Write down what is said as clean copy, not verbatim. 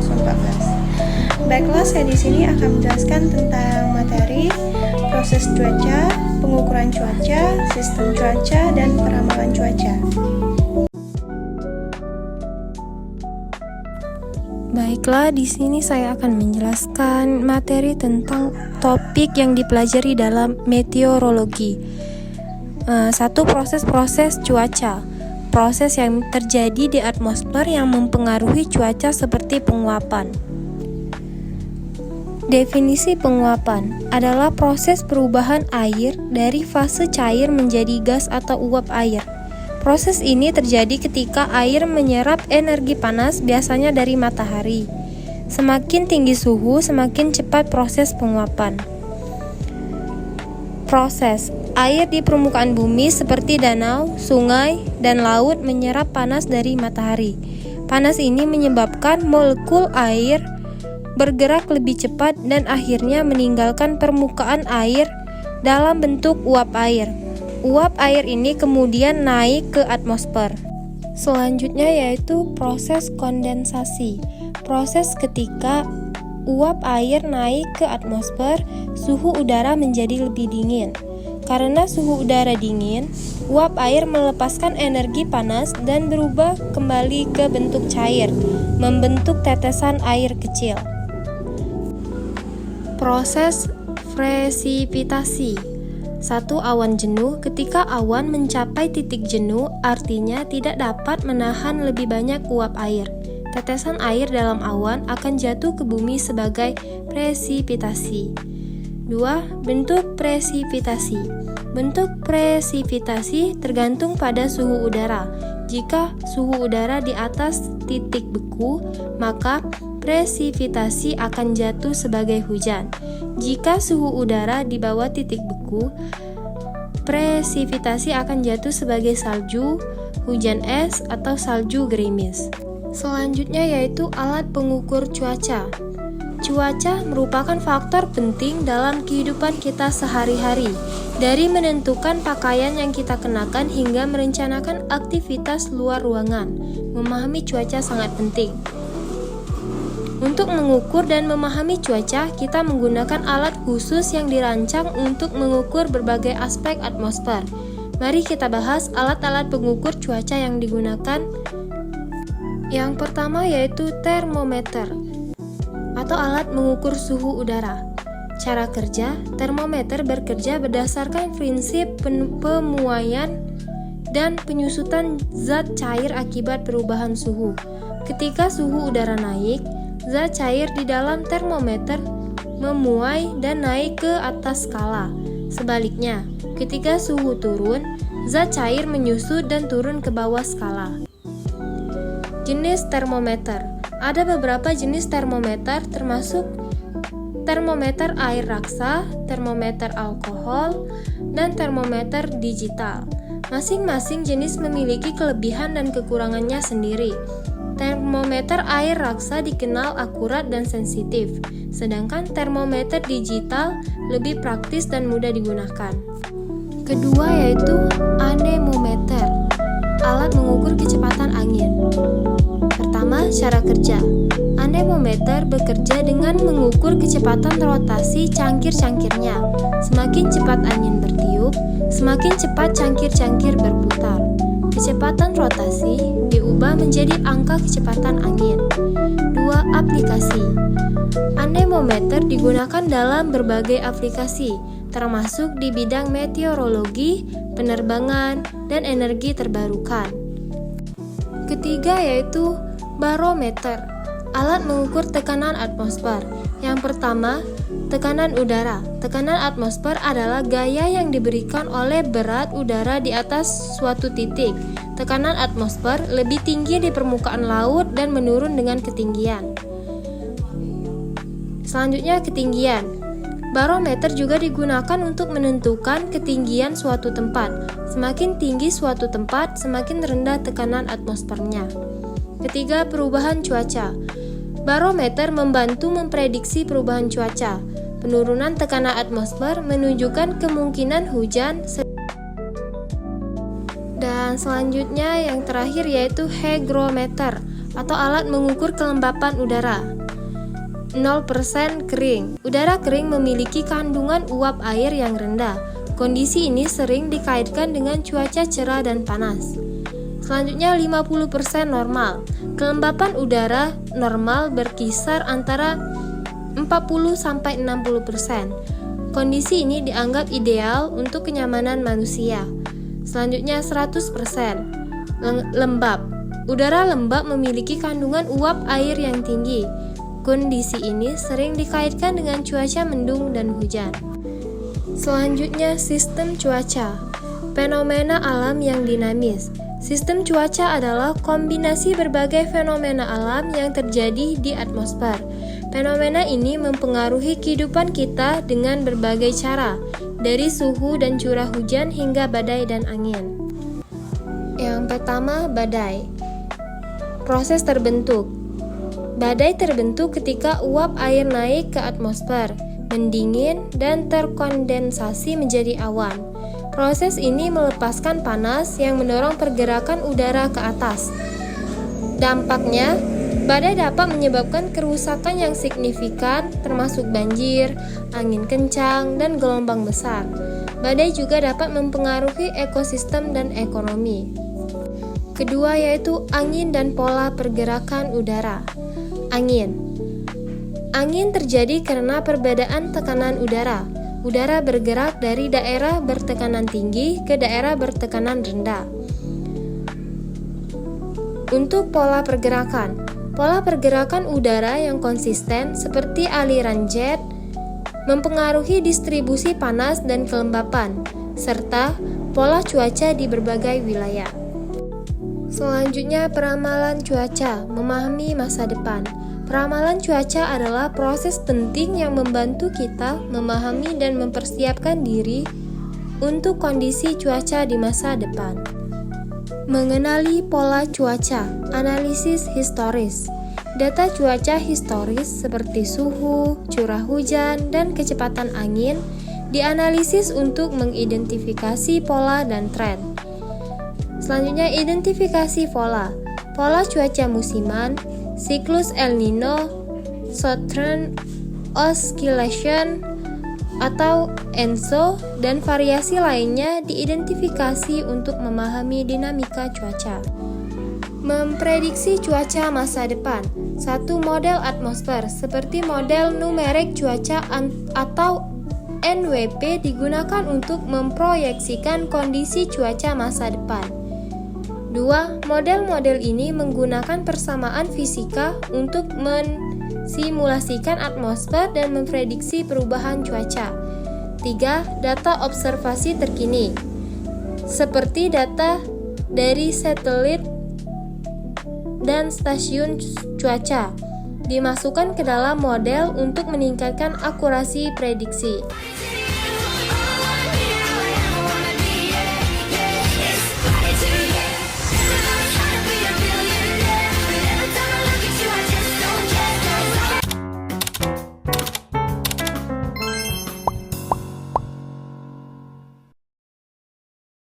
2014. Baiklah, saya di sini akan menjelaskan tentang materi, proses cuaca, pengukuran cuaca, sistem cuaca, dan peramalan cuaca. Baiklah, di sini saya akan menjelaskan materi tentang topik yang dipelajari dalam meteorologi. Satu, proses cuaca. Proses yang terjadi di atmosfer yang mempengaruhi cuaca seperti penguapan. Definisi penguapan adalah proses perubahan air dari fase cair menjadi gas atau uap air. Proses ini terjadi ketika air menyerap energi panas, biasanya dari matahari. Semakin tinggi suhu, semakin cepat proses penguapan. Proses air di permukaan bumi seperti danau, sungai, dan laut menyerap panas dari matahari. Panas ini menyebabkan molekul air bergerak lebih cepat dan akhirnya meninggalkan permukaan air dalam bentuk uap air. Uap air ini kemudian naik ke atmosfer. Selanjutnya yaitu proses kondensasi. Proses ketika uap air naik ke atmosfer, suhu udara menjadi lebih dingin. Karena suhu udara dingin, uap air melepaskan energi panas dan berubah kembali ke bentuk cair, membentuk tetesan air kecil. Proses presipitasi. Satu, awan jenuh. Ketika awan mencapai titik jenuh, artinya tidak dapat menahan lebih banyak uap air. Tetesan air dalam awan akan jatuh ke bumi sebagai presipitasi. 2. Bentuk presipitasi. Bentuk presipitasi tergantung pada suhu udara. Jika suhu udara di atas titik beku, maka presipitasi akan jatuh sebagai hujan. Jika suhu udara di bawah titik beku, presipitasi akan jatuh sebagai salju, hujan es, atau salju gerimis. Selanjutnya yaitu alat pengukur cuaca. Cuaca merupakan faktor penting dalam kehidupan kita sehari-hari, dari menentukan pakaian yang kita kenakan hingga merencanakan aktivitas luar ruangan. Memahami cuaca sangat penting. Untuk mengukur dan memahami cuaca, kita menggunakan alat khusus yang dirancang untuk mengukur berbagai aspek atmosfer. Mari kita bahas alat-alat pengukur cuaca yang digunakan. Yang pertama yaitu termometer atau alat mengukur suhu udara. Cara kerja, termometer bekerja berdasarkan prinsip pemuaian dan penyusutan zat cair akibat perubahan suhu. Ketika suhu udara naik, zat cair di dalam termometer memuai dan naik ke atas skala. Sebaliknya, ketika suhu turun, zat cair menyusut dan turun ke bawah skala. Jenis termometer. Ada beberapa jenis termometer termasuk termometer air raksa, termometer alkohol, dan termometer digital. Masing-masing jenis memiliki kelebihan dan kekurangannya sendiri. Termometer air raksa dikenal akurat dan sensitif, sedangkan termometer digital lebih praktis dan mudah digunakan. Kedua yaitu anemometer, alat mengukur kecepatan angin. Pertama, cara kerja. Anemometer bekerja dengan mengukur kecepatan rotasi cangkir-cangkirnya. Semakin cepat angin bertiup, semakin cepat cangkir-cangkir berputar. Kecepatan rotasi diubah menjadi angka kecepatan angin. 2. Aplikasi. Anemometer digunakan dalam berbagai aplikasi, termasuk di bidang meteorologi, penerbangan, dan energi terbarukan. Ketiga yaitu barometer, alat mengukur tekanan atmosfer. Yang pertama, tekanan udara. Tekanan atmosfer adalah gaya yang diberikan oleh berat udara di atas suatu titik. Tekanan atmosfer lebih tinggi di permukaan laut dan menurun dengan ketinggian. Selanjutnya, ketinggian. Barometer juga digunakan untuk menentukan ketinggian suatu tempat. Semakin tinggi suatu tempat, semakin rendah tekanan atmosfernya. Ketiga, perubahan cuaca. Barometer membantu memprediksi perubahan cuaca. Penurunan tekanan atmosfer menunjukkan kemungkinan hujan. Dan selanjutnya yang terakhir yaitu hygrometer atau alat mengukur kelembapan udara. 0% kering. Udara kering memiliki kandungan uap air yang rendah. Kondisi ini sering dikaitkan dengan cuaca cerah dan panas. Selanjutnya 50% normal. Kelembapan udara normal berkisar antara 40-60%. Kondisi ini dianggap ideal untuk kenyamanan manusia. Selanjutnya 100%. Lembab. Udara lembab memiliki kandungan uap air yang tinggi. Kondisi ini sering dikaitkan dengan cuaca mendung dan hujan. Selanjutnya sistem cuaca. Fenomena alam yang dinamis. Sistem cuaca adalah kombinasi berbagai fenomena alam yang terjadi di atmosfer. Fenomena ini mempengaruhi kehidupan kita dengan berbagai cara, dari suhu dan curah hujan hingga badai dan angin. Yang pertama, badai. Proses terbentuk. Badai terbentuk ketika uap air naik ke atmosfer, mendingin, dan terkondensasi menjadi awan. Proses ini melepaskan panas yang mendorong pergerakan udara ke atas. Dampaknya, badai dapat menyebabkan kerusakan yang signifikan, termasuk banjir, angin kencang, dan gelombang besar. Badai juga dapat mempengaruhi ekosistem dan ekonomi. Kedua yaitu angin dan pola pergerakan udara. Angin. Angin terjadi karena perbedaan tekanan udara. Udara bergerak dari daerah bertekanan tinggi ke daerah bertekanan rendah. Untuk pola pergerakan udara yang konsisten seperti aliran jet mempengaruhi distribusi panas dan kelembapan, serta pola cuaca di berbagai wilayah. Selanjutnya, peramalan cuaca, memahami masa depan. Peramalan cuaca adalah proses penting yang membantu kita memahami dan mempersiapkan diri untuk kondisi cuaca di masa depan. Mengenali pola cuaca, analisis historis. Data cuaca historis seperti suhu, curah hujan, dan kecepatan angin dianalisis untuk mengidentifikasi pola dan tren. Selanjutnya, identifikasi pola. Pola cuaca musiman, siklus El Nino, Southern Oscillation atau ENSO, dan variasi lainnya diidentifikasi untuk memahami dinamika cuaca. Memprediksi cuaca masa depan. Satu model atmosfer seperti model numerik cuaca atau NWP digunakan untuk memproyeksikan kondisi cuaca masa depan. 2. Model-model ini menggunakan persamaan fisika untuk mensimulasikan atmosfer dan memprediksi perubahan cuaca. 3. Data observasi terkini, seperti data dari satelit dan stasiun cuaca, dimasukkan ke dalam model untuk meningkatkan akurasi prediksi.